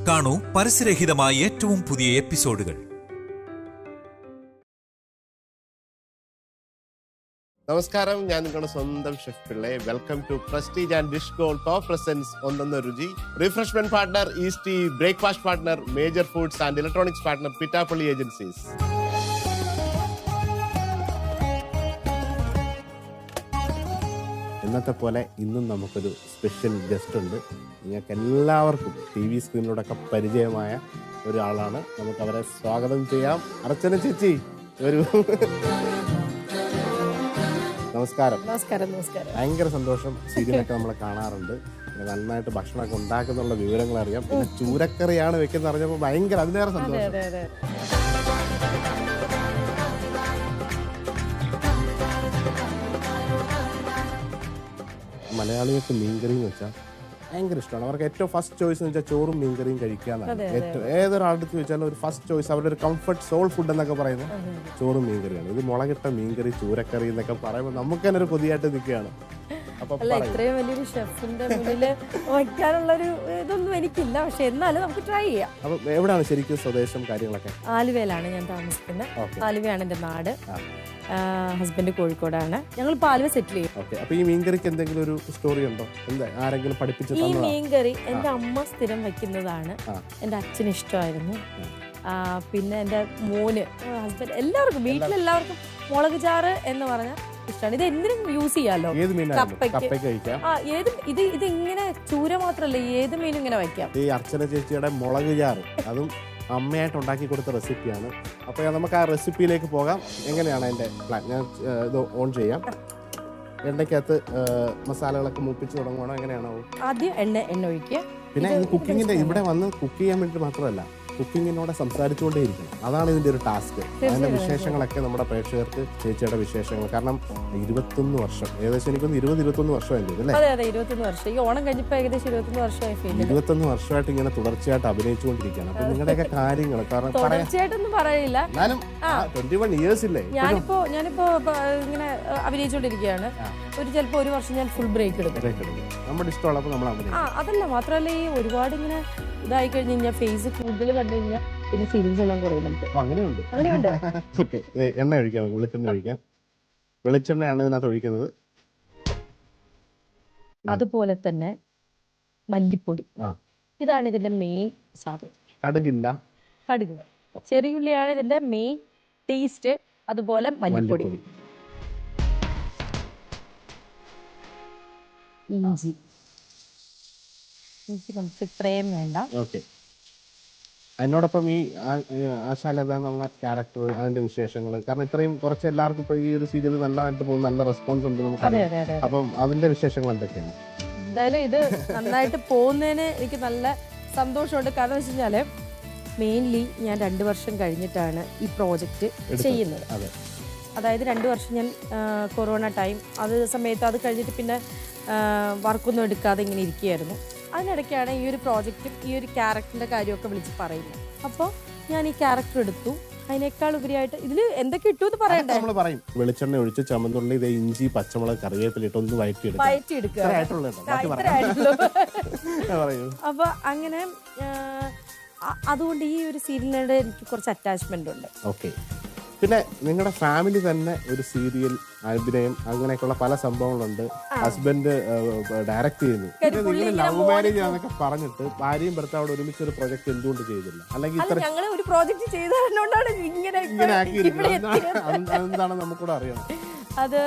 കാണൂ പരസ്യരഹിതമായ ഏറ്റവും പുതിയ എപ്പിസോഡുകൾ. നമസ്കാരം, ഞാൻ നിങ്ങളുടെ സ്വന്തം chef Pillai. Welcome to Prestige and dish gold co presents ഒന്നൊന്ന് രുചി. Refreshment partner Eastea, breakfast partner major foods and electronics partner Pittappillil agencies. ഇന്നത്തെ പോലെ ഇന്നും നമുക്കൊരു സ്പെഷ്യൽ ഗസ്റ്റ് ഉണ്ട്. നിങ്ങൾക്ക് എല്ലാവർക്കും TV സ്ക്രീനിലൂടെയൊക്കെ പരിചയമായ ഒരാളാണ്. നമുക്ക് അവരെ സ്വാഗതം ചെയ്യാം. അർച്ചന ചേച്ചി, ഒരു നമസ്കാരം. നമസ്കാരം. നമസ്കാരം. ഭയങ്കര സന്തോഷം. സീരിയലൊക്കെ നമ്മൾ കാണാറുണ്ട്, നന്നായിട്ട് ഭക്ഷണമൊക്കെ ഉണ്ടാക്കുന്നുള്ള വിവരങ്ങൾ അറിയാം. പിന്നെ ചൂരക്കറിയാണ് വെക്കുന്നത് അറിഞ്ഞപ്പോൾ ഭയങ്കര അതിലേറെ സന്തോഷം. മലയാളികൾക്ക് മീൻകറി എന്ന് വെച്ചാൽ ഭയങ്കര ഇഷ്ടമാണ്. അവർക്ക് ഏറ്റവും ഫസ്റ്റ് ചോയ്സ് എന്ന് വെച്ചാൽ ചോറും മീൻകറിയും കഴിക്കാന്നാണ്. ഏറ്റവും ഏതൊരാളുടെ ചോദിച്ചാലും ഒരു ഫസ്റ്റ് ചോയ്സ്, അവരുടെ ഒരു കംഫർട്ട് സോൾ ഫുഡ് എന്നൊക്കെ പറയുന്നത് ചോറും മീൻകറിയാണ്. ഇത് മുളകിട്ട മീൻകറി, ചൂരക്കറി എന്നൊക്കെ പറയുമ്പോൾ നമുക്ക് തന്നെ ഒരു കൊതിയായിട്ട് നിൽക്കുകയാണ്. അല്ല, ഇത്രയും വലിയൊരു ഷെഫിന്റെ മുന്നിൽ വയ്ക്കാനുള്ളൊരു ഇതൊന്നും എനിക്കില്ല, പക്ഷെ എന്നാലും നമുക്ക് ട്രൈ ചെയ്യാം. അപ്പൊ എവിടെയാണ് ശരിക്കും സ്വദേശം കാര്യങ്ങളൊക്കെ? ആലുവയിലാണ് ഞാൻ താമസിക്കുന്നത്. ആലുവയാണ് എന്റെ നാട്. ഹസ്ബൻഡ് കോഴിക്കോടാണ്. ഞങ്ങൾ ഇപ്പൊ ആലുവ സെറ്റിൽ ചെയ്യും. അപ്പൊ ഈ മീൻകറിക്ക് എന്തെങ്കിലും ഒരു സ്റ്റോറി ഉണ്ടോ? ആരെങ്കിലും പഠിപ്പിച്ചു? ഈ മീൻകറി എന്റെ അമ്മ സ്ഥിരം വയ്ക്കുന്നതാണ്. എന്റെ അച്ഛന് ഇഷ്ടമായിരുന്നു. പിന്നെ എന്റെ മോന്, ഹസ്ബൻഡ്, എല്ലാവർക്കും, വീട്ടിലെല്ലാവർക്കും മുളക് ചാറ് എന്ന് പറഞ്ഞാൽ ഇഷ്ടമാണ്. ഇത് എന്തിനും യൂസ് ചെയ്യാലോ. ഇത് ഇങ്ങനെ ചൂര മാത്രല്ല, ഏത് മീനും ഇങ്ങനെ വയ്ക്കാം. ഈ അർച്ചന ചേച്ചിയുടെ മുളക് ചാറ് അതും അമ്മയായിട്ട് ഉണ്ടാക്കി കൊടുത്ത റെസിപ്പിയാണ്. അപ്പോൾ നമുക്ക് ആ റെസിപ്പിയിലേക്ക് പോകാം. എങ്ങനെയാണ് അതിന്റെ പ്ലാൻ? ഞാൻ ഇത് ഓൺ ചെയ്യാം. എണ്ണയ്ക്കകത്ത് മസാലകളൊക്കെ മൂപ്പിച്ച് തുടങ്ങുവാണോ? എങ്ങനെയാണോ? ആദ്യം എണ്ണ ഒഴിക്കുക. പിന്നെ കുക്കിങ്ങിന്റെ ഇവിടെ വന്ന് കുക്ക് ചെയ്യാൻ വേണ്ടി മാത്രമല്ല, കുക്കിങ്ങിനോട് സംസാരിച്ചുകൊണ്ടേയിരിക്കണം. അതാണ് ഇതിന്റെ ഒരു ടാസ്ക്. അതിന്റെ വിശേഷങ്ങളൊക്കെ നമ്മുടെ പ്രേക്ഷകർക്ക്, ചേച്ചിയുടെ വിശേഷങ്ങൾ, കാരണം 21 വർഷം, ഏകദേശം എനിക്കൊന്ന് 20-21 വർഷമായിട്ട് അല്ലേ? 21 വർഷം. ഈ ഓണം കഴിഞ്ഞപ്പോ ഏകദേശം 21 വർഷമായി. 21 വർഷമായിട്ട് ഇങ്ങനെ തുടർച്ചയായിട്ട് അഭിനയിച്ചുകൊണ്ടിരിക്കുകയാണ്. അപ്പൊ നിങ്ങളുടെയൊക്കെ കാര്യങ്ങൾ, കാരണം തുടർച്ചയായിട്ടൊന്നും പറയില്ല, എന്നാലും 21 ഇയേഴ്സ് ഇല്ലേ? ഞാനിപ്പോ ഇങ്ങനെ അഭിനയിച്ചുകൊണ്ടിരിക്കുകയാണ്. ചിലപ്പോ ഒരു വർഷം ഞാൻ ഫുൾ ബ്രേക്ക് എടുക്കും. നമ്മുടെ ഇഷ്ടമുള്ളപ്പോ നമ്മൾ അതല്ല, മാത്രമല്ല ഈ ഒരുപാട് ഇങ്ങനെ ഇതായി കഴിഞ്ഞ് കഴിഞ്ഞാൽ ഫേസ് കൂടുതൽ കണ്ടു കഴിഞ്ഞാൽ പിന്നെ സീരിയൽസ് എല്ലാം കുറയും നമുക്ക്. അങ്ങനെയുണ്ട്. എണ്ണ ഒഴിക്കാം, വെളിച്ചെണ്ണ ഒഴിക്കാം. വെളിച്ചെണ്ണയാണ് ഇതിനകത്ത് ഒഴിക്കുന്നത്. അതുപോലെ തന്നെ മല്ലിപ്പൊടി, ഇതാണ് ഇതിന്റെ മെയിൻ സാധനം. കടുക്, ചെറിയുള്ളിയാണ് ഇതിന്റെ മെയിൻ ടേസ്റ്റ്. അതുപോലെ മല്ലിപ്പൊടി, ഇഞ്ചി നമുക്ക് ഇത്രയും വേണ്ട. അതിനോടൊപ്പം ഈ ആശാലത എന്നുള്ള ക്യാരക്ടർ, അതിന്റെ വിശേഷങ്ങൾ, കാരണം ഇത്രയും കുറച്ച് എല്ലാവർക്കും ഇപ്പൊ ഈ ഒരു സീരിയൽ നല്ലതായിട്ട് പോകും, നല്ല റെസ്പോൺസ് ഉണ്ട് നമുക്ക്. അപ്പം അതിന്റെ വിശേഷങ്ങൾ എന്തൊക്കെയാണ്? എന്തായാലും ഇത് നന്നായിട്ട് പോകുന്നതിന് എനിക്ക് നല്ല സന്തോഷമുണ്ട്. കാരണം വെച്ച് കഴിഞ്ഞാല് മെയിൻലി ഞാൻ 2 വർഷം കഴിഞ്ഞിട്ടാണ് ഈ പ്രോജക്റ്റ് ചെയ്യുന്നത്. അതായത് 2 വർഷം ഞാൻ കൊറോണ ടൈം, അത് സമയത്ത് അത് കഴിഞ്ഞിട്ട് പിന്നെ വർക്കൊന്നും എടുക്കാതെ ഇങ്ങനെ ഇരിക്കുകയായിരുന്നു. അതിനിടയ്ക്കാണ് ഈ ഒരു പ്രോജക്റ്റും ഈ ഒരു ക്യാരക്ടറിന്റെ കാര്യമൊക്കെ വിളിച്ച് പറയുന്നത്. അപ്പോൾ ഞാൻ ഈ ക്യാരക്ടർ എടുത്തു. അതിനേക്കാൾ ഉപരിയായിട്ട് ഇതിൽ എന്തൊക്കെ ഇട്ടു എന്ന് പറയണ്ടേ? നമ്മൾ പറയും വെളിച്ചെണ്ണ ഒഴിച്ച് ചമ്മന്തുള്ളി, ഇഞ്ചി, പച്ചമുളക്, കറിവേപ്പില ഇട്ട് ഒന്ന് വഴറ്റിയെടുക്കുക. അപ്പൊ അങ്ങനെ അതുകൊണ്ട് ഈ ഒരു സീരിയലിനോട് എനിക്ക് കുറച്ച് അറ്റാച്ച്മെന്റ് ഉണ്ട്. ഓക്കെ. പിന്നെ നിങ്ങളുടെ ഫാമിലി തന്നെ ഒരു സീരിയൽ, അഭിനയം, അങ്ങനെയൊക്കെയുള്ള പല സംഭവങ്ങളുണ്ട്. ഹസ്ബൻഡ് ഡയറക്റ്റ് ചെയ്യുന്നു. നിങ്ങൾ ലവ് മാരേജ് ആണെന്നൊക്കെ പറഞ്ഞിട്ട് ഭാര്യയും ഭർത്താവോട് ഒരുമിച്ച് ഒരു പ്രൊജക്ട് എന്തുകൊണ്ട് ചെയ്തില്ല? അല്ലെങ്കിൽ ഞങ്ങൾ ഒരു പ്രോജക്ട് ചെയ്തതുകൊണ്ടാണ് ഇങ്ങനെ ആക്കിയിരിക്കുന്നത്. അതെന്താണ് നമുക്കൂടെ അറിയണം. അത്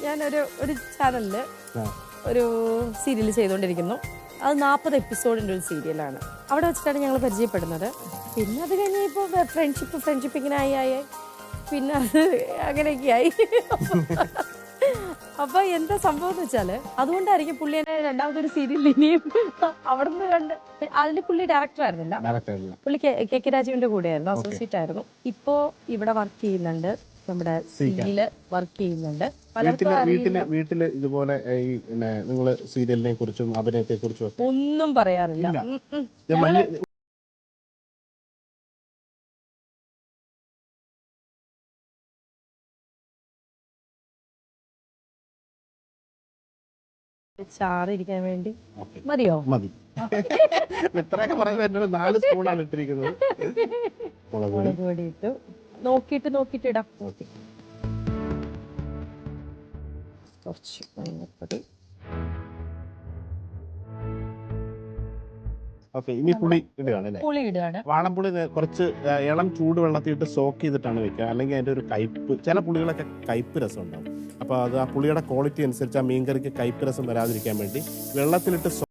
ഞാനൊരു ചാനലില് ഒരു സീരിയൽ ചെയ്തുകൊണ്ടിരിക്കുന്നു. അത് 40 എപ്പിസോഡിന്റെ ഒരു സീരിയലാണ്. അവിടെ വെച്ചിട്ടാണ് ഞങ്ങൾ പരിചയപ്പെടുന്നത്. പിന്നെ അത് കഴിഞ്ഞ് ഇപ്പോൾ ഫ്രണ്ട്ഷിപ്പ് ഇങ്ങനെ ആയി പിന്നെ അത് അങ്ങനെയൊക്കെയായി. അപ്പൊ എന്താ സംഭവം എന്ന് വെച്ചാല്, അതുകൊണ്ടായിരിക്കും പുള്ളി എന്നെ രണ്ടാമതൊരു സീരിയൽ ഇനിയും അവിടെ നിന്ന് കണ്ട്. അതിൽ പുള്ളി ഡയറക്ടർ ആയിരുന്നില്ല, പുള്ളി കെ രാജുവിന്റെ കൂടെയായിരുന്നു, അസോസിയേറ്റ് ആയിരുന്നു. ഇപ്പോ ഇവിടെ വർക്ക് ചെയ്യുന്നുണ്ട്, നമ്മുടെ സീരിയല് വർക്ക് ചെയ്യുന്നുണ്ട്. വീട്ടില് ഇതുപോലെ നിങ്ങള് സീരിയലിനെ കുറിച്ചും അഭിനയത്തെ കുറിച്ചും ഒന്നും പറയാറില്ല. ചാറ് ഇരിക്കാൻ വേണ്ടി ഓക്കെ മതിയോ? മതി. ഇത്രയൊക്കെ പറയുമ്പോൾ എന്നോട് 4 സ്പൂണാണ് ഇട്ടിരിക്കുന്നത്. മുളക് പൊടി. മുളക് പൊടി ഇട്ടു. നോക്കിയിട്ട് ഇടാം. ഓക്കെ. കുറച്ച് മഞ്ഞൾപ്പൊടി. ഓക്കെ, ഇനി പുളി ഇടുകയാണ് അല്ലേ? പുളി ഇടുകയാണ്. വാളംപുളി കുറച്ച് ഇളം ചൂടുവെള്ളത്തിയിട്ട് സോക്ക് ചെയ്തിട്ടാണ് വെക്കുക. അല്ലെങ്കിൽ അതിൻ്റെ ഒരു കയ്പ്പ്, ചില പുളികളൊക്കെ കയ്പ്പ് രസം ഉണ്ടാവും. അപ്പോൾ അത് ആ പുളിയുടെ ക്വാളിറ്റി അനുസരിച്ച് ആ മീൻകറിക്ക് കയ്പ്പ് രസം വരാതിരിക്കാൻ വേണ്ടി വെള്ളത്തിലിട്ട്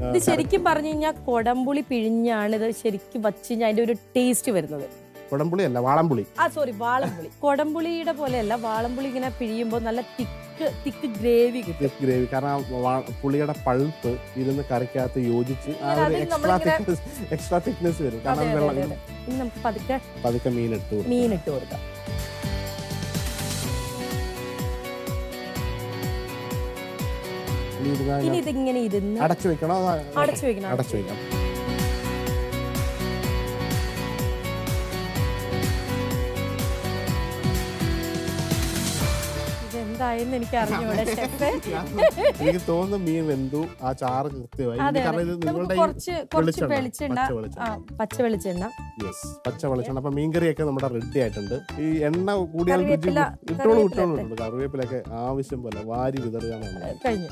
ഇത് ശരിക്കും പറഞ്ഞു കഴിഞ്ഞാൽ കൊടംപുളി പിഴിഞ്ഞാണ് ഇത് ശരിക്കും വച്ച് കഴിഞ്ഞാൽ അതിന്റെ ഒരു ടേസ്റ്റ് വരുന്നത്. കുടംപുളി അല്ല, വാളംപുളി. വാളംപുളി. കൊടംപുളിയുടെ പോലെയല്ല, വാളംപുളി ഇങ്ങനെ പിഴിയുമ്പോൾ നല്ല തിക്ക് ഗ്രേവി കിട്ടും. ഗ്രേവി, കാരണം പുളിയുടെ പൾപ്പ് ഇരുന്ന് കറിക്കകത്ത് യോജിച്ച് ആ ഒരു എക്സ്ട്രാ തിക്നെസ് വരും. കാരണം വെള്ളം ഇനി നമുക്ക് പതുക്കെ മീൻ ഇട്ട് കൊടുക്കാം. ഇനി ഇതിങ്ങനെ ഇരുന്ന് അടച്ചു വെക്കണം. അടച്ചു വെക്കണം. ഇതെന്തായെന്ന് എനിക്ക് അറിഞ്ഞൂടെ ഷെഫ്. എനിക്ക് തോന്നുന്നു മീൻ വെന്തു, ആ ചാറ് കൃത്യമായി. കുറച്ച് വെളിച്ചെണ്ണ, പച്ച വെളിച്ചെണ്ണ. അപ്പൊ മീൻകറിയൊക്കെ നമ്മുടെ റെഡി ആയിട്ടുണ്ട്. ഈ എണ്ണ കൂടിയാൽ ഇട്ടോളൂ. കറിവേപ്പിലൊക്കെ ആവശ്യം പോലെ വാരി വിതറുക. കഴിഞ്ഞു.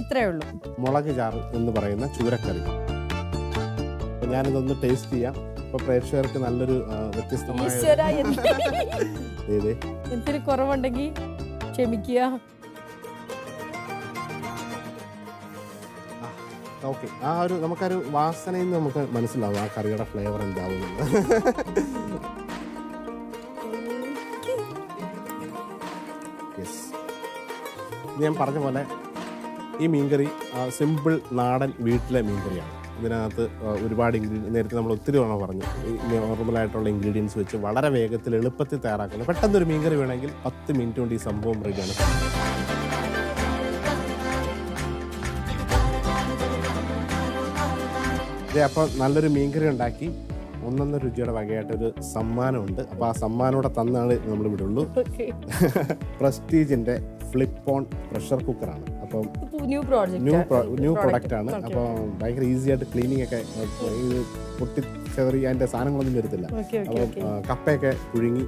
ഇത്രേ ഉള്ളൂ. മുളക് ചാറ് എന്ന് പറയുന്ന ചൂരക്കറി. അപ്പൊ ഞാനിതൊന്ന് ടേസ്റ്റ് ചെയ്യാം. അപ്പൊ പ്രേക്ഷകർക്ക് നല്ലൊരു വ്യത്യസ്തമായ എന്തൊരു കുറവുണ്ടെങ്കിൽ ക്ഷമിക്കുക. ഓക്കെ, ആ ഒരു നമുക്കൊരു വാസനയിൽ നിന്ന് നമുക്ക് മനസ്സിലാവും ആ കറിയുടെ ഫ്ലേവർ എന്താവുന്നത്. ഞാൻ പറഞ്ഞ പോലെ ഈ മീൻകറി സിമ്പിൾ നാടൻ വീട്ടിലെ മീൻകറിയാണ്. ഇതിനകത്ത് ഒരുപാട് നേരത്തെ നമ്മൾ ഒത്തിരി തവണ പറഞ്ഞു, നോർമലായിട്ടുള്ള ഇൻഗ്രീഡിയൻസ് വെച്ച് വളരെ വേഗത്തിൽ എളുപ്പത്തിൽ തയ്യാറാക്കുന്നത്. പെട്ടെന്നൊരു മീൻകറി വേണമെങ്കിൽ 10 മിനിറ്റ് കൊണ്ട് ഈ സംഭവം റെഡിയാണ്. അപ്പോൾ നല്ലൊരു മീൻകറി ഉണ്ടാക്കി ഒന്നൊന്നര രുചിയുടെ വകയായിട്ടൊരു സമ്മാനമുണ്ട്. അപ്പോൾ ആ സമ്മാനോടെ തന്നാണ് നമ്മൾ വിടുള്ളൂ. പ്രസ്റ്റീജിന്റെ ഫ്ലിപ്പ് ഓൺ പ്രഷർ കുക്കറാണ്. അപ്പം ന്യൂ പ്രൊഡക്റ്റ് ആണ്. അപ്പോൾ ഭയങ്കര ഈസി ആയിട്ട് ക്ലീനിങ് ഒക്കെ, പൊട്ടിച്ചെറി അതിന്റെ സാധനങ്ങളൊന്നും വരത്തില്ല. അപ്പോൾ കപ്പയൊക്കെ പുഴുങ്ങി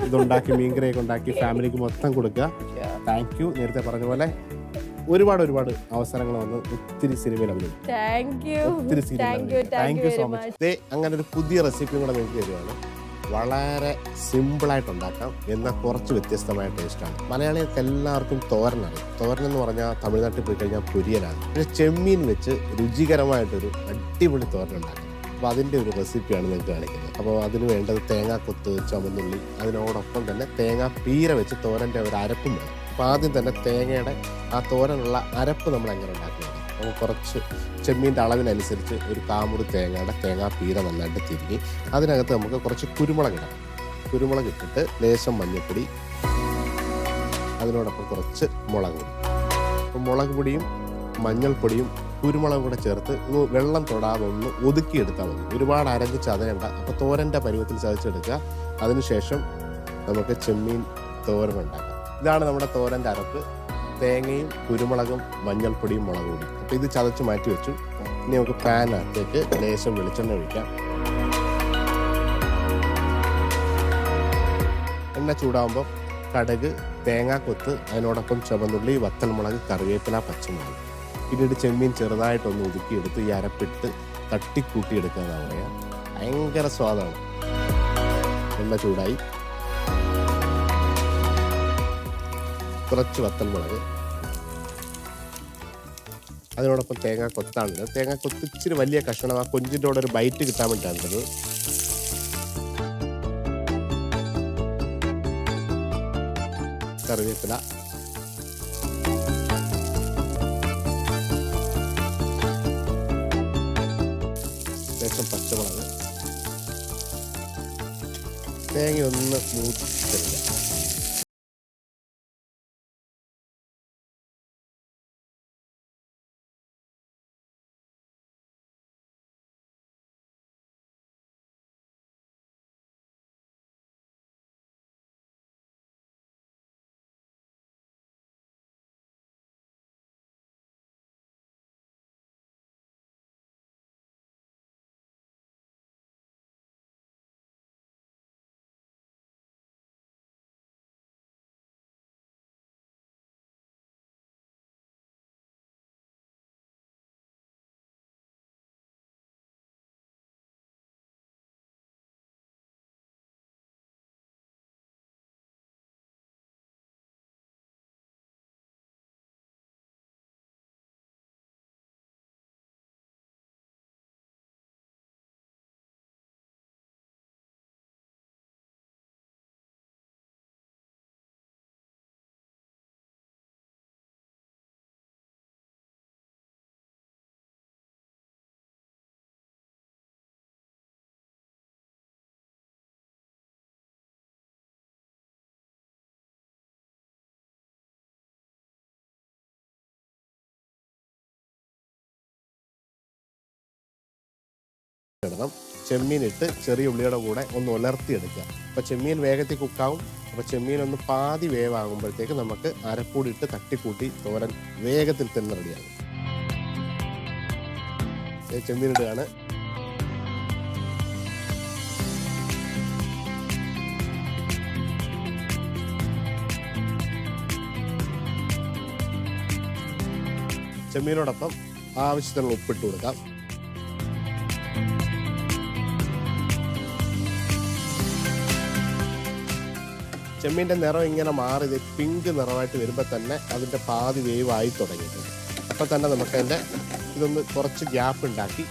ഇതുണ്ടാക്കി മീൻകറിയൊക്കെ ഉണ്ടാക്കി ഫാമിലിക്ക് മൊത്തം കൊടുക്കുക. Thank you. നേരത്തെ പറഞ്ഞ പോലെ ഒരുപാട് അവസരങ്ങൾ വന്ന് ഒത്തിരി സിനിമയിൽ അഭിനയിക്കും. Thank you so much. അങ്ങനെ ഒരു പുതിയ റെസിപ്പിയും കൂടെ നിങ്ങൾക്ക് തരുവാണ്. വളരെ സിമ്പിളായിട്ട് ഉണ്ടാക്കാം, എന്നാൽ കുറച്ച് വ്യത്യസ്തമായ ടേസ്റ്റാണ്. മലയാളികൾക്ക് എല്ലാവർക്കും തോരനറിയാം. തോരൻ എന്ന് പറഞ്ഞാൽ തമിഴ്നാട്ടിൽ പോയി കഴിഞ്ഞാൽ പൊരിയലാണ്. പക്ഷേ ചെമ്മീൻ വെച്ച് രുചികരമായിട്ടൊരു അടിപൊളി തോരൻ ഉണ്ടാക്കാം. അപ്പോൾ അതിൻ്റെ ഒരു റെസിപ്പിയാണ് നിങ്ങൾക്ക് കാണിക്കുന്നത്. അപ്പോൾ അതിന് വേണ്ടത് തേങ്ങാക്കൊത്ത്, ചുവന്നുള്ളി, അതിനോടൊപ്പം തന്നെ തേങ്ങാ പീര വെച്ച് തോരൻ്റെ ഒരു അരപ്പും വേണം. അപ്പോൾ ആദ്യം തന്നെ തേങ്ങയുടെ ആ തോരനുള്ള അരപ്പ് നമ്മൾ എങ്ങനെ ഉണ്ടാക്കുന്നത്, നമുക്ക് കുറച്ച് ചെമ്മീൻ്റെ അളവിനനുസരിച്ച് ഒരു കാമുറി തേങ്ങാ പീര നന്നായിട്ട് തിരിഞ്ഞ് അതിനകത്ത് നമുക്ക് കുറച്ച് കുരുമുളക് ഇടാം. കുരുമുളക് ഇട്ടിട്ട് ലേശം മഞ്ഞൾപ്പൊടി, അതിനോടൊപ്പം കുറച്ച് മുളക് പൊടി. അപ്പോൾ മുളക് പൊടിയും മഞ്ഞൾപ്പൊടിയും കുരുമുളകും കൂടെ ചേർത്ത് വെള്ളം തൊടാതെ ഒന്ന് ഒതുക്കിയെടുത്താൽ മതി. ഒരുപാട് അരഞ്ഞ് ചതയണ്ട. അപ്പോൾ തോരൻ്റെ പരുവത്തിൽ ചതച്ചെടുക്കുക. അതിനുശേഷം നമുക്ക് ചെമ്മീൻ തോരൻ ഉണ്ടാക്കാം. ഇതാണ് നമ്മുടെ തോരൻ്റെ അരപ്പ്. തേങ്ങയും കുരുമുളകും മഞ്ഞൾപ്പൊടിയും മുളക് പൊടി. അപ്പോൾ ഇത് ചതച്ച് മാറ്റി വെച്ചു. ഇനി നമുക്ക് പാനകത്തേക്ക് ലേശം വെളിച്ചെണ്ണ ഒഴിക്കാം. എണ്ണ ചൂടാകുമ്പോൾ കടുക്, തേങ്ങാക്കൊത്ത്, അതിനോടൊപ്പം ചുവന്നുള്ളി, വത്തൽമുളക്, കറിവേപ്പില, പച്ചമുളക്. പിന്നീട് ചെമ്മീൻ ചെറുതായിട്ടൊന്ന് ഒതുക്കിയെടുത്ത് ഈ അരപ്പിട്ട് തട്ടിക്കൂട്ടിയെടുക്കുക എന്നാണ് പറയുക. ഭയങ്കര സ്വാദാണ്. എണ്ണ ചൂടായി. കുറച്ച് വത്തൽമുളക്, അതിനോടൊപ്പം തേങ്ങാക്കൊത്താണ്. തേങ്ങാക്കൊത്ത് ഇച്ചിരി വലിയ കഷ്ണം, ആ കൊഞ്ചിൻ്റെ കൂടെ ഒരു ബൈറ്റ് കിട്ടാൻ വേണ്ടിയിട്ടാണ്. കറിവേപ്പില, ലേശം പച്ചമുളക്. തേങ്ങ ഒന്ന് മൂത്തെടുക്കുക. ഇടണം. ചെമ്മീനിട്ട് ചെറിയ ഉള്ളിയുടെ കൂടെ ഒന്ന് ഉലർത്തിയെടുക്കുക. അപ്പോൾ ചെമ്മീൻ വേഗത്തിൽ കുക്കാവും. അപ്പോൾ ചെമ്മീൻ ഒന്ന് പാതി വേവാകുമ്പോഴത്തേക്ക് നമുക്ക് അരപ്പൊടി ഇട്ട് തട്ടിക്കൂട്ടി തോരൻ വേഗത്തിൽ തന്നെ റെഡിയാകും. ചെമ്മീൻ ഇടുകയാണ്. ചെമ്മീനോടൊപ്പം ആവശ്യത്തിനുള്ള ഉപ്പിട്ട് കൊടുക്കാം. ചെമ്മീൻ്റെ നിറം ഇങ്ങനെ മാറി പിങ്ക് നിറമായിട്ട് വരുമ്പോൾ തന്നെ അതിൻ്റെ പാതി വേവായി തുടങ്ങിയിട്ടുണ്ട്. അപ്പോൾ തന്നെ നമുക്ക് അതിൻ്റെ ഇതൊന്ന് കുറച്ച് ഗ്യാപ്പ് ഉണ്ടാക്കി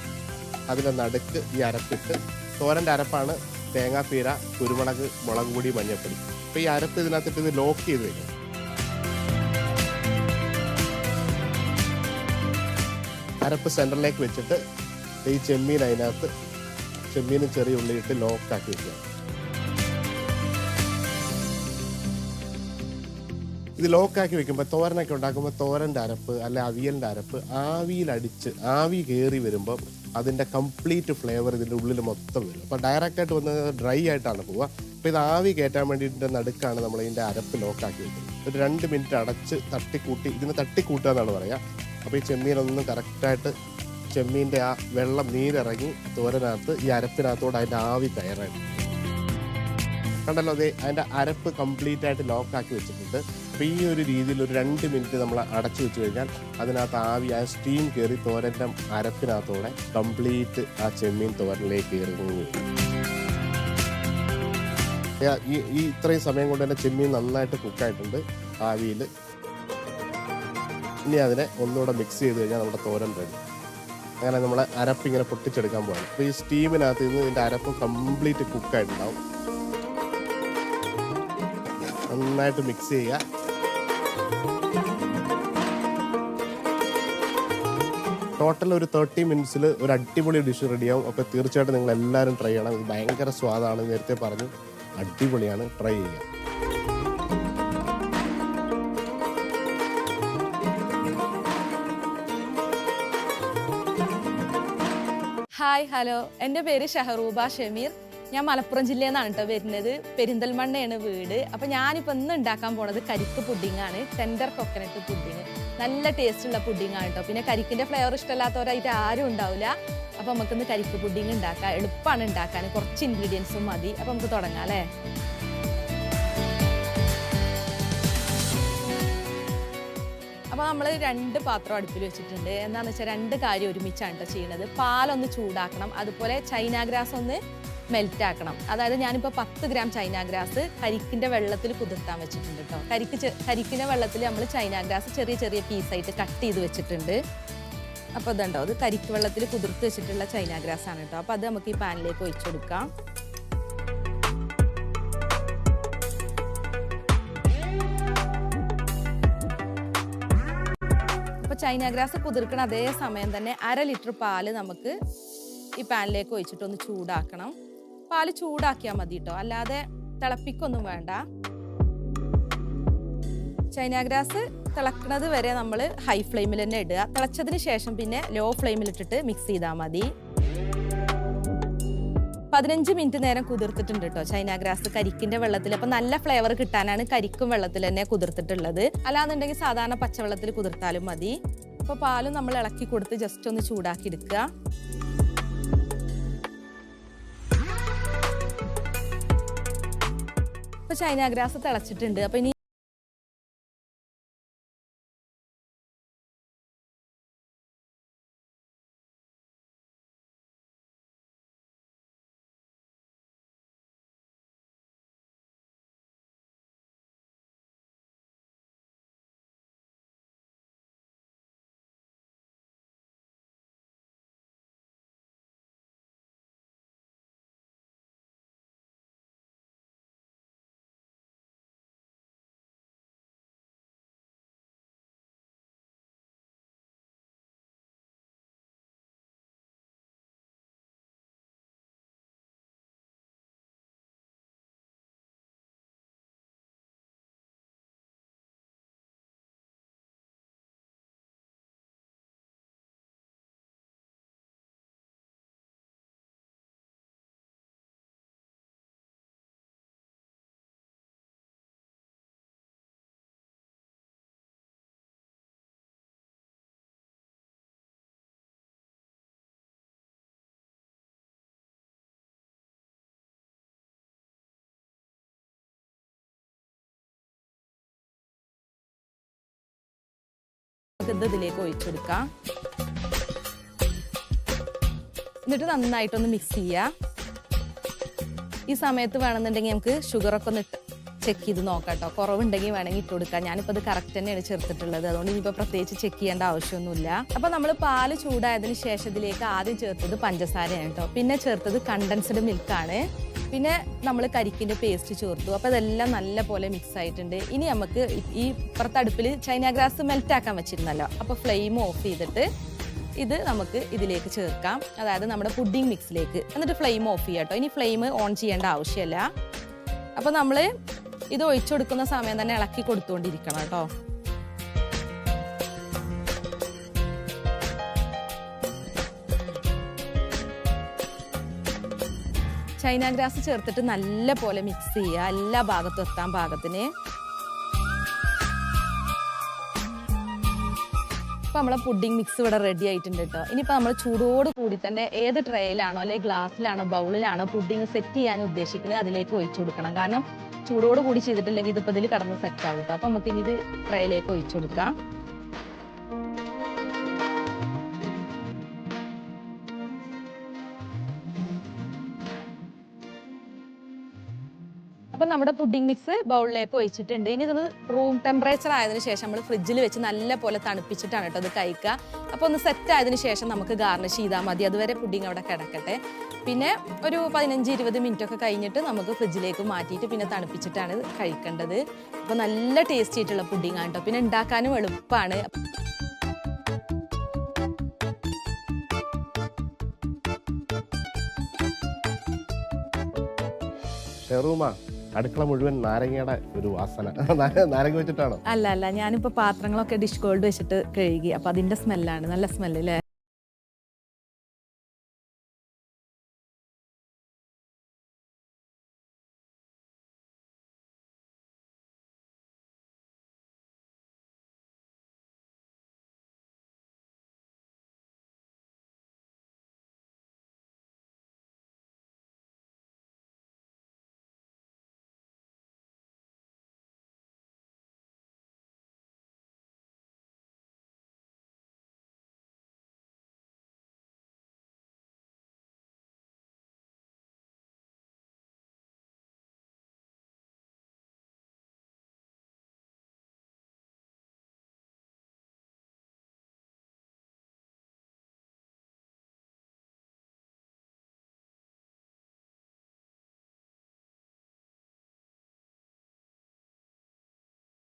അതിൻ്റെ നടുക്ക് ഈ അരപ്പിട്ട്, തോരൻ്റെ അരപ്പാണ് തേങ്ങാപ്പീര, കുരുമുളക്, മുളക് പൊടി, മഞ്ഞൾപ്പൊടി. അപ്പോൾ ഈ അരപ്പ് ഇതിനകത്തിട്ട് ഇത് ലോക്ക് ചെയ്ത് വയ്ക്കും. അരപ്പ് സെൻറ്ററിലേക്ക് വെച്ചിട്ട് ഈ ചെമ്മീൻ അതിനകത്ത് ചെമ്മീനും ചെറിയ ഉള്ളിയിട്ട് ലോക്കാക്കി വെക്കുക. ഇത് ലോക്കാക്കി വെക്കുമ്പോൾ തോരനൊക്കെ ഉണ്ടാക്കുമ്പോൾ തോരൻ്റെ അരപ്പ് അല്ലെ അവിയലിൻ്റെ അരപ്പ് ആവിയിലടിച്ച് ആവി കയറി വരുമ്പോൾ അതിൻ്റെ കംപ്ലീറ്റ് ഫ്ലേവർ ഇതിൻ്റെ ഉള്ളിൽ മൊത്തം വരും. അപ്പോൾ ഡയറക്റ്റായിട്ട് വന്ന് ഡ്രൈ ആയിട്ടാണ് പോവുക. അപ്പോൾ ഇത് ആവി കയറ്റാൻ വേണ്ടിയിട്ട് നടുക്കാണ് നമ്മൾ ഇതിൻ്റെ അരപ്പ് ലോക്കാക്കി വെക്കുന്നത്. ഒരു 2 മിനിറ്റ് അടച്ച് തട്ടിക്കൂട്ടി, ഇതിന് തട്ടിക്കൂട്ടുക എന്നാണ് പറയുക. അപ്പോൾ ഈ ചെമ്മീനൊന്നും കറക്റ്റായിട്ട് ചെമ്മീൻ്റെ ആ വെള്ളം നീരിറങ്ങി തോരനകത്ത് ഈ അരപ്പിനകത്തോട് അതിൻ്റെ ആവി കയറാൻ കണ്ടല്ലോ. അതെ, അതിൻ്റെ അരപ്പ് കംപ്ലീറ്റ് ആയിട്ട് ലോക്കാക്കി വെച്ചിട്ടുണ്ട്. അപ്പോൾ ഈ ഒരു രീതിയിൽ ഒരു 2 മിനിറ്റ് നമ്മൾ അടച്ചു വെച്ച് കഴിഞ്ഞാൽ അതിനകത്ത് ആവി ആ സ്റ്റീം കയറി തോരൻ്റെ അരപ്പിനകത്തോടെ കംപ്ലീറ്റ് ആ ചെമ്മീൻ തോരനിലേക്ക് കയറി. ഈ ഇത്രയും സമയം കൊണ്ട് തന്നെ ചെമ്മീൻ നന്നായിട്ട് കുക്കായിട്ടുണ്ട് ആവിയിൽ. ഇനി അതിനെ ഒന്നുകൂടെ മിക്സ് ചെയ്ത് കഴിഞ്ഞാൽ നമ്മുടെ തോരൻ റെഡി. അങ്ങനെ നമ്മൾ അരപ്പ് ഇങ്ങനെ പൊട്ടിച്ചെടുക്കാൻ പോകണം. അപ്പോൾ ഈ സ്റ്റീമിനകത്ത് നിന്ന് ഇതിൻ്റെ അരപ്പ് കംപ്ലീറ്റ് കുക്കായിട്ടുണ്ടാവും. നന്നായിട്ട് മിക്സ് ചെയ്യുക. ടോട്ടൽ ഒരു 30 മിനിറ്റ്സിൽ ഒരു അടിപൊളി ഡിഷ് റെഡിയാവും. അപ്പോൾ തീർച്ചയായിട്ടും നിങ്ങൾ എല്ലാവരും ട്രൈ ചെയ്യണം. ഇത് ഭയങ്കര സ്വാദാണ്, നേരത്തെ പറഞ്ഞു, അടിപൊളിയാണ്. ട്രൈ ചെയ്യുക. ഹായ്, ഹലോ, എൻ്റെ പേര് ഷഹറൂബ ഷമീർ. ഞാൻ മലപ്പുറം ജില്ലയിൽ നിന്നാണ് കേട്ടോ വരുന്നത്. പെരിന്തൽമണ്ണയാണ് വീട്. അപ്പോൾ ഞാനിപ്പോൾ ഇന്ന് ഉണ്ടാക്കാൻ പോണത് കരിക്ക് പുഡിങ്ങാണ്. Tender coconut pudding. നല്ല ടേസ്റ്റുള്ള പുഡിങ്ങാണ് കേട്ടോ. പിന്നെ കരിക്കിൻ്റെ ഫ്ലേവർ ഇഷ്ടമല്ലാത്തവരായിട്ട് ആരും ഉണ്ടാവില്ല. അപ്പോൾ നമുക്കിന്ന് കരിക്ക് പുഡിങ് ഉണ്ടാക്കാം. എളുപ്പമാണ് ഉണ്ടാക്കാൻ, കുറച്ച് ഇൻഗ്രീഡിയൻസും മതി. അപ്പോൾ നമുക്ക് തുടങ്ങാം അല്ലേ. അപ്പോൾ നമ്മൾ 2 പാത്രം അടുപ്പിൽ വെച്ചിട്ടുണ്ട്. എന്താണെന്ന് വെച്ചാൽ 2 കാര്യം ഒരുമിച്ചാണ് കേട്ടോ ചെയ്യുന്നത്. പാലൊന്ന് ചൂടാക്കണം, അതുപോലെ ചൈന ഗ്രാസ് ഒന്ന് മെൽറ്റ് ആക്കണം. അതായത് ഞാനിപ്പോൾ 10 ഗ്രാം ചൈന ഗ്രാസ് കരിക്കിൻ്റെ വെള്ളത്തിൽ കുതിർത്താൻ വെച്ചിട്ടുണ്ട് കേട്ടോ. കരിക്കിൻ്റെ വെള്ളത്തിൽ നമ്മൾ ചൈന ഗ്രാസ് ചെറിയ ചെറിയ പീസായിട്ട് കട്ട് ചെയ്ത് വെച്ചിട്ടുണ്ട്. അപ്പോൾ ഇതുണ്ടോ, അത് കരിക്ക് വെള്ളത്തിൽ കുതിർത്ത് വെച്ചിട്ടുള്ള ചൈന ഗ്രാസ് ആണ് കേട്ടോ. അപ്പോൾ അത് നമുക്ക് ഈ പാനിലേക്ക് ഒഴിച്ചെടുക്കാം. അപ്പോൾ ചൈന ഗ്രാസ് കുതിർക്കണം അതേ സമയം തന്നെ 1/2 ലിറ്റർ പാല് നമുക്ക് ഈ പാനിലേക്ക് ഒഴിച്ചിട്ടൊന്ന് ചൂടാക്കണം. പാല് ചൂടാക്കിയാൽ മതി കേട്ടോ, അല്ലാതെ തിളപ്പിക്കൊന്നും വേണ്ട. ചൈന ഗ്രാസ് തിളക്കുന്നത് വരെ നമ്മൾ ഹൈ ഫ്ലെയിമിൽ തന്നെ ഇടുക. തിളച്ചതിന് ശേഷം പിന്നെ ലോ ഫ്ലെയിമിലിട്ടിട്ട് മിക്സ് ചെയ്താൽ മതി. 15 മിനിറ്റ് നേരം കുതിർത്തിട്ടുണ്ട് കേട്ടോ ചൈന ഗ്രാസ് കരിക്കിൻ്റെ വെള്ളത്തിൽ. അപ്പം നല്ല ഫ്ലേവർ കിട്ടാനാണ് കരിക്കും വെള്ളത്തിൽ തന്നെ കുതിർത്തിട്ടുള്ളത്. അല്ലാന്നുണ്ടെങ്കിൽ സാധാരണ പച്ചവെള്ളത്തിൽ കുതിർത്താലും മതി. അപ്പോൾ പാലും നമ്മൾ ഇളക്കി കൊടുത്ത് ജസ്റ്റ് ഒന്ന് ചൂടാക്കി എടുക്കുക. ഇപ്പോൾ ചൈന ഗ്രാസ് തിളച്ചിട്ടുണ്ട്. അപ്പോൾ ഇനി ഇത് ഇതിലേക്ക് ഒഴിച്ചെടുക്കാം. എന്നിട്ട് നന്നായിട്ടൊന്ന് മിക്സ് ചെയ്യുക. ഈ സമയത്ത് വേണമെന്നുണ്ടെങ്കിൽ നമുക്ക് ഷുഗറൊക്കെ ഒന്ന് ചെക്ക് ചെയ്ത് നോക്കാം കേട്ടോ. കുറവുണ്ടെങ്കിൽ വേണമെങ്കിൽ ഇട്ട് കൊടുക്കാം. ഞാനിപ്പോൾ അത് കറക്റ്റ് തന്നെയാണ് ചേർത്തിട്ടുള്ളത്, അതുകൊണ്ട് ഇനിയിപ്പോൾ പ്രത്യേകിച്ച് ചെക്ക് ചെയ്യേണ്ട ആവശ്യമൊന്നുമില്ല. അപ്പോൾ നമ്മൾ പാല് ചൂടായതിന് ശേഷം ഇതിലേക്ക് ആദ്യം ചേർത്തത് പഞ്ചസാരയാണ് കേട്ടോ. പിന്നെ ചേർത്തത് കണ്ടൻസ്ഡ് മിൽക്കാണ്. പിന്നെ നമ്മൾ കരിക്കിൻ്റെ പേസ്റ്റ് ചേർത്തു. അപ്പോൾ ഇതെല്ലാം നല്ല പോലെ മിക്സ് ആയിട്ടുണ്ട്. ഇനി നമുക്ക് ഈ പുറത്തടുപ്പിൽ ചൈന ഗ്രാസ് മെൽറ്റാക്കാൻ വെച്ചിരുന്നല്ലോ, അപ്പോൾ ഫ്ലെയിം ഓഫ് ചെയ്തിട്ട് ഇത് നമുക്ക് ഇതിലേക്ക് ചേർക്കാം, അതായത് നമ്മുടെ പുഡിംഗ് മിക്സിലേക്ക്. എന്നിട്ട് ഫ്ലെയിം ഓഫ് ചെയ്യാം കേട്ടോ. ഇനി ഫ്ലെയിം ഓൺ ചെയ്യേണ്ട ആവശ്യമില്ല. അപ്പോൾ നമ്മൾ ഇത് ഒഴിച്ചു കൊടുക്കുന്ന സമയം തന്നെ ഇളക്കി കൊടുത്തുകൊണ്ടിരിക്കണം കേട്ടോ. ചൈന ഗ്രാസ് ചേർത്തിട്ട് നല്ല പോലെ മിക്സ് ചെയ്യുക, എല്ലാ ഭാഗത്തും എത്താൻ പാകത്തിന്. ഇപ്പം നമ്മളെ പുഡിംഗ് മിക്സ് ഇവിടെ റെഡി ആയിട്ടുണ്ട് കേട്ടോ. ഇനിയിപ്പോൾ നമ്മൾ ചൂടോട് കൂടി തന്നെ ഏത് ട്രേയിലാണോ അല്ലെങ്കിൽ ഗ്ലാസ്സിലാണോ ബൗളിലാണോ പുഡിംഗ് സെറ്റ് ചെയ്യാൻ ഉദ്ദേശിക്കുന്നത് അതിലേക്ക് ഒഴിച്ചു കൊടുക്കണം. കാരണം ചൂടോട് കൂടി ചെയ്തിട്ടില്ലെങ്കിൽ ഇതിപ്പോൾ ഇതിൽ കടന്ന് സെറ്റ് ആവും കേട്ടോ. അപ്പം നമുക്ക് ഇനി ഇത് ട്രേയിലേക്ക് ഒഴിച്ചു കൊടുക്കാം. അപ്പം നമ്മുടെ പുഡിംഗ് മിക്സ് ബൗളിലേക്ക് ഒഴിച്ചിട്ടുണ്ട്. ഇനി ഇത് റൂം ടെമ്പറേച്ചർ ആയതിനു ശേഷം നമ്മൾ ഫ്രിഡ്ജിൽ വെച്ച് നല്ല പോലെ തണുപ്പിച്ചിട്ടാണ് കേട്ടോ ഇത് കഴിക്കുക. അപ്പോൾ ഒന്ന് സെറ്റ് ആയതിനു ശേഷം നമുക്ക് ഗാർണിഷ് ചെയ്താൽ മതി. അതുവരെ പുഡിംഗ് അവിടെ കിടക്കട്ടെ. പിന്നെ ഒരു 15-20 മിനിറ്റ് ഒക്കെ കഴിഞ്ഞിട്ട് നമുക്ക് ഫ്രിഡ്ജിലേക്ക് മാറ്റിയിട്ട് പിന്നെ തണുപ്പിച്ചിട്ടാണ് കഴിക്കേണ്ടത്. അപ്പോൾ നല്ല ടേസ്റ്റി ആയിട്ടുള്ള പുഡിംഗ് ആണ് കേട്ടോ. പിന്നെ ഉണ്ടാക്കാനും എളുപ്പമാണ്. അടുക്കള മുഴുവൻ നാരങ്ങയുടെ ഒരു വാസന. നാരങ്ങ വെച്ചിട്ടാണോ? അല്ല, ഞാനിപ്പോ പാത്രങ്ങളൊക്കെ ഡിഷ് ഗോൾഡ് വെച്ചിട്ട് കഴുകി. അപ്പൊ അതിന്റെ സ്മെല്ലാണ്, നല്ല സ്മെല്ല് അല്ലേ?